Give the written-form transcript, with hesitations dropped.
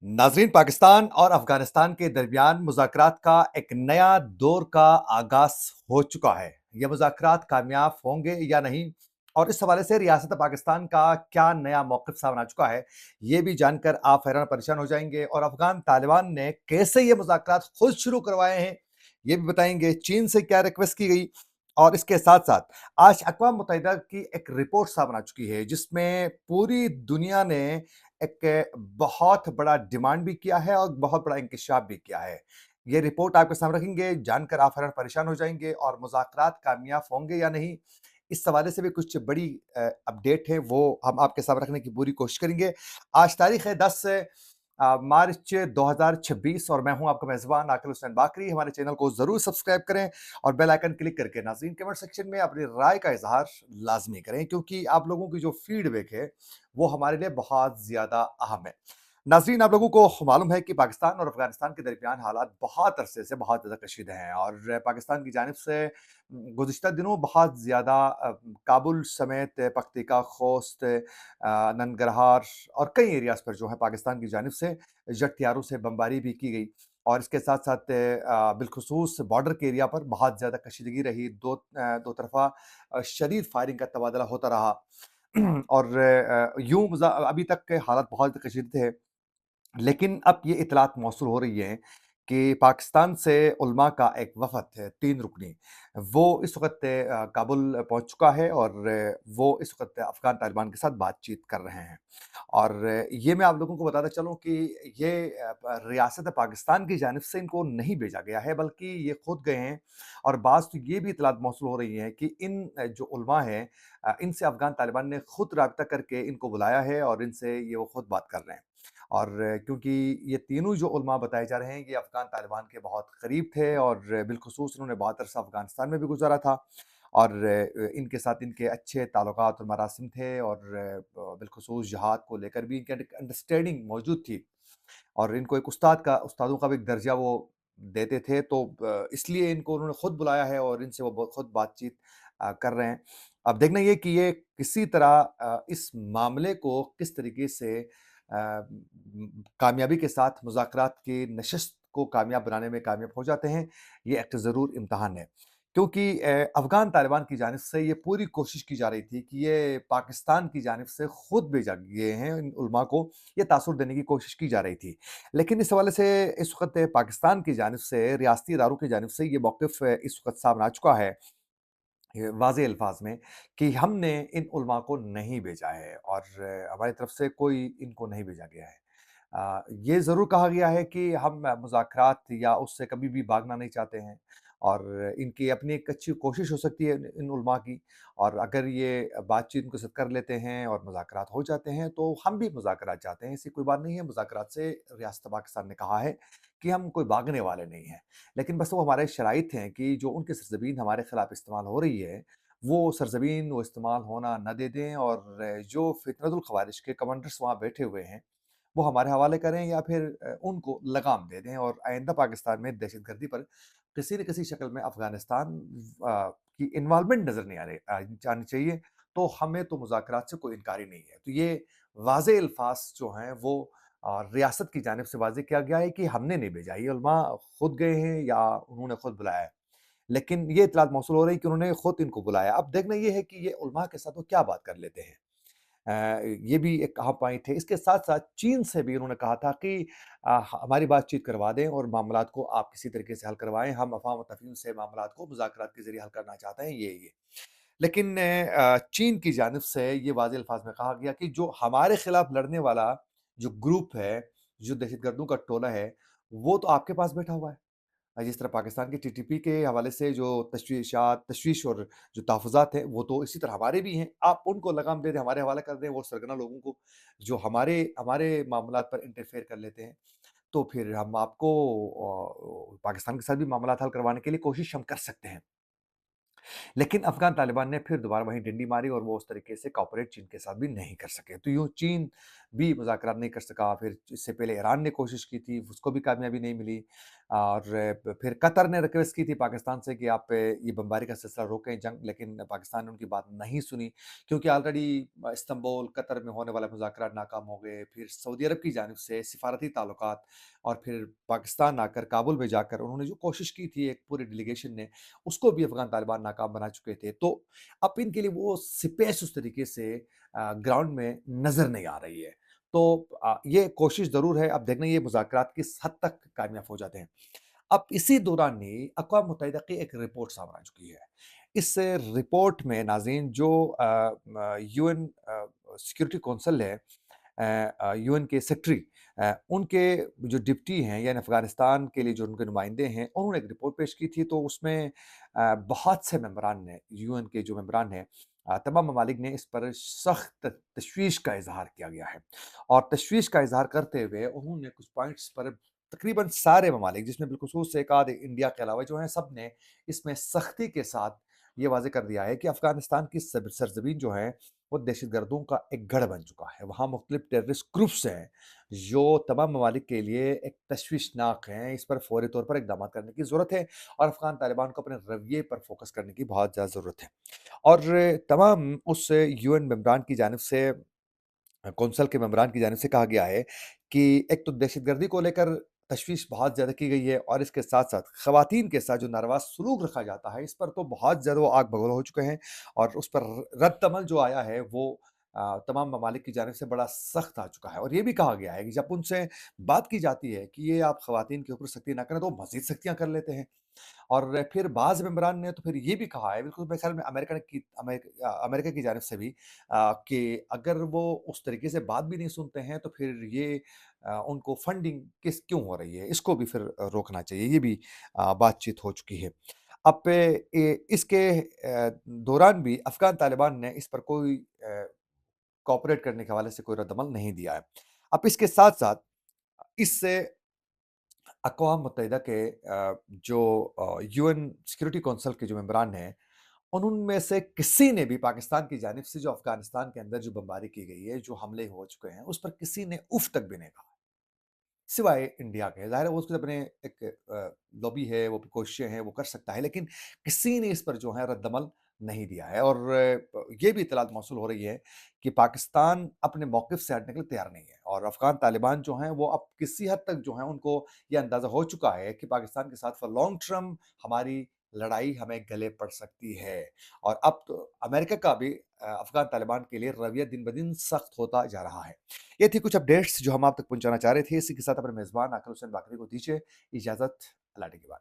नाज़रीन, पाकिस्तान और अफ़गानिस्तान के दरमियान मुज़ाकरात का एक नया दौर का आगाज़ हो चुका है। ये मुज़ाकरात कामयाब होंगे या नहीं, और इस हवाले से रियासत पाकिस्तान का क्या नया मौक़िफ़ सामने आ चुका है, ये भी जानकर आप हैरान परेशान हो जाएँगे। और अफ़गान तालिबान ने कैसे ये मुज़ाकरात खुद शुरू करवाए हैं, ये भी बताएँगे। चीन से क्या रिक्वेस्ट की गई, और इसके साथ-साथ आज अक़वाम मुत्तहिदा की एक रिपोर्ट सामने आ चुकी है, जिसमें पूरी दुनिया ने एक बहुत बड़ा डिमांड भी किया है और बहुत बड़ा इंकशाफ भी किया है। ये रिपोर्ट आपके सामने रखेंगे, जानकर आप हैरान परेशान हो जाएँगे। और मुज़ाकरात कामयाब होंगे या नहीं, इस हवाले से भी कुछ बड़ी अपडेट है, वो हम आपके सामने रखने की पूरी कोशिश करेंगे। आज तारीख़ है 10 मार्च 2026, और मैं हूँ आपका मेज़बान आकिल हुसैन बाकरी। हमारे चैनल को ज़रूर सब्सक्राइब करें और बेल आइकन क्लिक करके नाज़रीन कमेंट सेक्शन में अपनी राय का इज़हार लाज़मी करें, क्योंकि आप लोगों की जो फ़ीडबैक है, वो हमारे लिए बहुत ज़्यादा अहम है। नाज़रीन, आप लोगों को मालूम है कि पाकिस्तान और अफ़गानिस्तान के दरमियान हालात बहुत अरसे से बहुत ज़्यादा कशीदे हैं, और पाकिस्तान की जानिब से गुज़िश्ता दिनों बहुत ज़्यादा काबुल समेत पख्तिका, खोस्त, ननगरहार और कई एरियाज़ पर जो है पाकिस्तान की जानिब से जेट हथियारों से बमबारी भी की गई। और इसके साथ-साथ बिलख़ुसूस बॉर्डर के एरिया पर बहुत ज़्यादा कशीदगी रही। दो तरफ़ा शदीद फायरिंग का तबादला होता रहा। और यूँ अभी तक के हालात बहुत कशीदे थे। लेकिन अब ये इत्तलात मौसूल हो रही हैं कि पाकिस्तान से उलमा का एक वफ़द है 3 रुकनी, वो इस वक़्त काबुल पहुँच चुका है, और वो इस वक़्त अफ़गान तालिबान के साथ बातचीत कर रहे हैं। और ये मैं आप लोगों को बताता चलूँ कि ये रियासत पाकिस्तान की जानिब से इनको नहीं भेजा गया है, बल्कि ये खुद गए हैं। और बाज़ तो ये भी इत्तलात मौसूल हो रही हैं कि इन जो उलमा हैं, इनसे अफ़गान तालिबान ने खुद राब्ता करके इनको बुलाया है, और इनसे ये वो खुद बात कर रहे हैं। और क्योंकि ये तीनों जो उलमा बताए जा रहे हैं, ये अफ़गान तालिबान के बहुत करीब थे, और बिलख़ुसूस इन्होंने बहुत अरसा अफ़गानिस्तान में भी गुज़ारा था। और इनके साथ इनके अच्छे ताल्लुकात और मरासिम थे, और बिलख़ुसूस जिहाद को लेकर भी इनके एक अंडरस्टैंडिंग मौजूद थी। और इनको एक उस्तादों का भी एक दर्जा वो देते थे, तो इसलिए इनको उन्होंने खुद बुलाया है, और इनसे वो खुद बातचीत कर रहे हैं। अब देखना ये कि ये किसी तरह इस मामले को किस तरीके से कामयाबी के साथ मुज़ाकरात की नशिस्त को कामयाब बनाने में कामयाब हो जाते हैं, ये एक ज़रूर इम्तिहान है। क्योंकि अफ़गान तालिबान की जानिब से ये पूरी कोशिश की जा रही थी कि ये पाकिस्तान की जानिब से खुद भेजा गए हैं, इन उलमा को ये तासुर देने की कोशिश की जा रही थी। लेकिन इस हवाले से इस वक़्त पाकिस्तान की जानिब से, रियासती इदारों की जानिब से ये मौक़िफ़ इस वक़्त सामने आ चुका है, वाज़ेह अल्फ़ाज़ में, कि हमने इन उलमा को नहीं भेजा है, और हमारी तरफ से कोई इनको नहीं भेजा गया है। ये ज़रूर कहा गया है कि हम मुज़ाकरात या उससे कभी भी भागना नहीं चाहते हैं, और इनकी अपनी एक अच्छी कोशिश हो सकती है इन इन उलमा की। और अगर ये बातचीत उनके साथ कर लेते हैं और मुज़ाकरात हो जाते हैं, तो हम भी मुज़ाकरात चाहते हैं, ऐसी कोई बात नहीं है। मुज़ाकरात से रियासत पाकिस्तान ने कहा है कि हम कोई भागने वाले नहीं हैं। लेकिन बस वो हमारे शराइत हैं कि जो उनकी सरज़मीन हमारे खिलाफ इस्तेमाल हो रही है, वो सरज़मीन वो इस्तेमाल होना ना दे दें, और जो फ़ितनतुल ख़वारिज के कमांडर्स वहाँ बैठे हुए हैं, वो हमारे हवाले करें, या फिर उनको लगाम दे दें, और आइंदा पाकिस्तान में दहशतगर्दी पर किसी न किसी शक्ल में अफ़गानिस्तान की इन्वॉल्वमेंट नज़र नहीं आनी चाहिए। तो हमें तो मुज़ाकरात से कोई इनकार ही नहीं है। तो ये वाज़ेह अल्फ़ाज़ जो हैं, वो रियासत की जानिब से वाज़ेह किया गया है कि हमने नहीं भेजा, ये उलमा खुद गए हैं या उन्होंने खुद बुलाया है। लेकिन ये इत्तलात मौसूल हो रही है कि उन्होंने खुद इनको बुलाया। अब देखना ये है कि ये उलमा के साथ वो क्या बात कर लेते हैं। ये भी एक अहम पॉइंट है। इसके साथ-साथ चीन से भी उन्होंने कहा था कि हमारी बातचीत करवा दें, और मामलात को आप किसी तरीके से हल करवाएँ। हम अफ़वाह व तफ़हीम से मामलात को मुज़ाकरात के ज़रिए हल करना चाहते हैं, ये। लेकिन चीन की जानिब से ये वाज़ेह अल्फ़ाज़ में कहा गया कि जो हमारे खिलाफ लड़ने वाला जो ग्रुप है, जो दहशतगर्दों का टोला है, वो तो आपके पास बैठा हुआ है। जिस तरह पाकिस्तान के टीटीपी के हवाले से जो तशवीश और जो तहफ़्फ़ुज़ात हैं, वो तो इसी तरह हमारे भी हैं। आप उनको लगाम दे दें, हमारे हवाले कर दें, वो सरगना लोगों को, जो हमारे हमारे मामलात पर इंटरफेयर कर लेते हैं। तो फिर हम आपको पाकिस्तान के साथ भी मामलात हल करवाने के लिए कोशिश हम कर सकते हैं। लेकिन अफ़गान तालिबान ने फिर दोबारा वहीं डंडी मारी और वो उस तरीके से कोऑपरेट चीन के साथ भी नहीं कर सके। तो यूँ चीन भी मुज़ाकरात नहीं कर सका, फिर इससे पहले ईरान ने कोशिश की थी, उसको भी कामयाबी नहीं मिली और फिर कतर ने रिक्वेस्ट की थी पाकिस्तान से कि आप ये बमबारी का सिलसिला रोकें जंग, लेकिन पाकिस्तान ने उनकी बात नहीं सुनी क्योंकि ऑलरेडी इस्तांबुल, कतर में होने वाला मुज़ाकरात नाकाम हो गए। फिर सऊदी अरब की जानिब से सिफ़ारती ताल्लुकात और फिर पाकिस्तान आकर काबुल में जाकर उन्होंने जो कोशिश की थी एक पूरी डेलीगेशन ने, उसको भी अफ़गान तालिबान नाकाम बना चुके थे। तो अब इनके लिए वो स्पेस उस तरीके से ग्राउंड में नज़र नहीं आ रही है। तो ये कोशिश ज़रूर है, अब देखना ये मुज़ाकरात किस हद तक कामयाब हो जाते हैं। अब इसी दौरान ही अक़वाम मुत्तहिदा की एक रिपोर्ट सामने आ चुकी है। इस रिपोर्ट में नाज़रीन जो यूएन सिक्योरिटी काउंसिल है यूएन के सेक्रेटरी उनके जो डिप्टी हैं यानी अफ़गानिस्तान के लिए जो उनके नुमाइंदे हैं, उन्होंने एक रिपोर्ट पेश की थी, तो उसमें बहुत से मेंबरान ने यूएन के जो मेंबरान हैं तमाम ममालिक ने इस पर सख्त तशवीश का इज़हार किया गया है और तशवीश का इज़हार करते हुए उन्होंने कुछ पॉइंट्स पर तकरीबन सारे ममालिक जिसमें बिलखुसूस एक आध इंडिया के अलावा जो हैं सब ने इसमें सख्ती के साथ ये वाज़ेह कर दिया है कि अफ़गानिस्तान की सरज़मीन जो है वो दहशतगर्दों का एक गढ़ बन चुका है। वहाँ मुख्तलिफ टेररिस्ट ग्रुप्स हैं, जो तमाम ममालिक के लिए एक तशवीशनाक हैं। इस पर फ़ौरी तौर पर इक़दामात करने की ज़रूरत है और अफ़गान तालिबान को अपने रवैये पर फ़ोकस करने की बहुत ज़्यादा ज़रूरत है। और तमाम उस यूएन मेंबरान की जानिब से कौंसल के मेंबरान की जानिब से कहा गया है कि एक तो दहशतगर्दी को लेकर तशवीश बहुत ज़्यादा की गई है और इसके साथ-साथ ख़वातीन के साथ जो नारवा सलूक रखा जाता है, इस पर तो बहुत ज़्यादा वो आग बगोला हो चुके हैं और उस पर रद्द-अमल जो आया है वो तमाम ममालिक की जानिब से बड़ा सख्त आ चुका है और ये भी कहा गया है कि जब उनसे बात की जाती है कि ये आप ख़वातीन के ऊपर सख्ती ना करें, तो वो मज़ीद सख्तियाँ कर लेते हैं। और फिर बाज़ मेंबरान ने तो फिर ये भी कहा है, बिल्कुल मेरे ख़्याल में अमेरिका की जानिब से भी कि अगर वो उस तरीके से बात भी नहीं सुनते हैं, तो फिर ये उनको फंडिंग क्यों हो रही है, इसको भी फिर रोकना चाहिए। ये भी बातचीत हो चुकी है। अब इसके दौरान भी अफ़गान तालिबान ने इस पर कोई कोऑपरेट करने के हवाले से कोई रद्द-अमल नहीं दिया है। अब इसके साथ-साथ इससे अक़वाम मुत्तहिदा के जो यूएन सिक्योरिटी काउंसिल के जो मेंबरान हैं, उनमें से किसी ने भी पाकिस्तान की जानिब से जो अफ़गानिस्तान के अंदर जो बमबारी की गई है, जो हमले हो चुके हैं, उस पर किसी ने उफ़ तक भी नहीं कहा। सिवाय इंडिया के। ज़ाहिर है वो उसके अपने एक लॉबी है, वो कोशिशें हैं, वो कर सकता है, लेकिन किसी ने इस पर जो है रद्द-अमल नहीं दिया है और ये भी इत्तलात मौसूल हो रही है कि पाकिस्तान अपने मौक़िफ़ से हटने के लिए तैयार नहीं है और अफ़गान तालिबान जो हैं, वो अब किसी हद तक जो है उनको ये अंदाज़ा हो चुका है कि पाकिस्तान के साथ फॉर लॉन्ग टर्म हमारी लड़ाई हमें गले पड़ सकती है और अब तो अमेरिका का भी अफ़गान तालिबान के लिए रवैया दिन-ब-दिन सख्त होता जा रहा है। ये थी कुछ अपडेट्स जो हम आप तक पहुँचाना चाह रहे थे। इसी के साथ अपने मेज़बान आकिब हुसैन बाकरी को दीजिए इजाज़त। अल्लाह ने के बाद।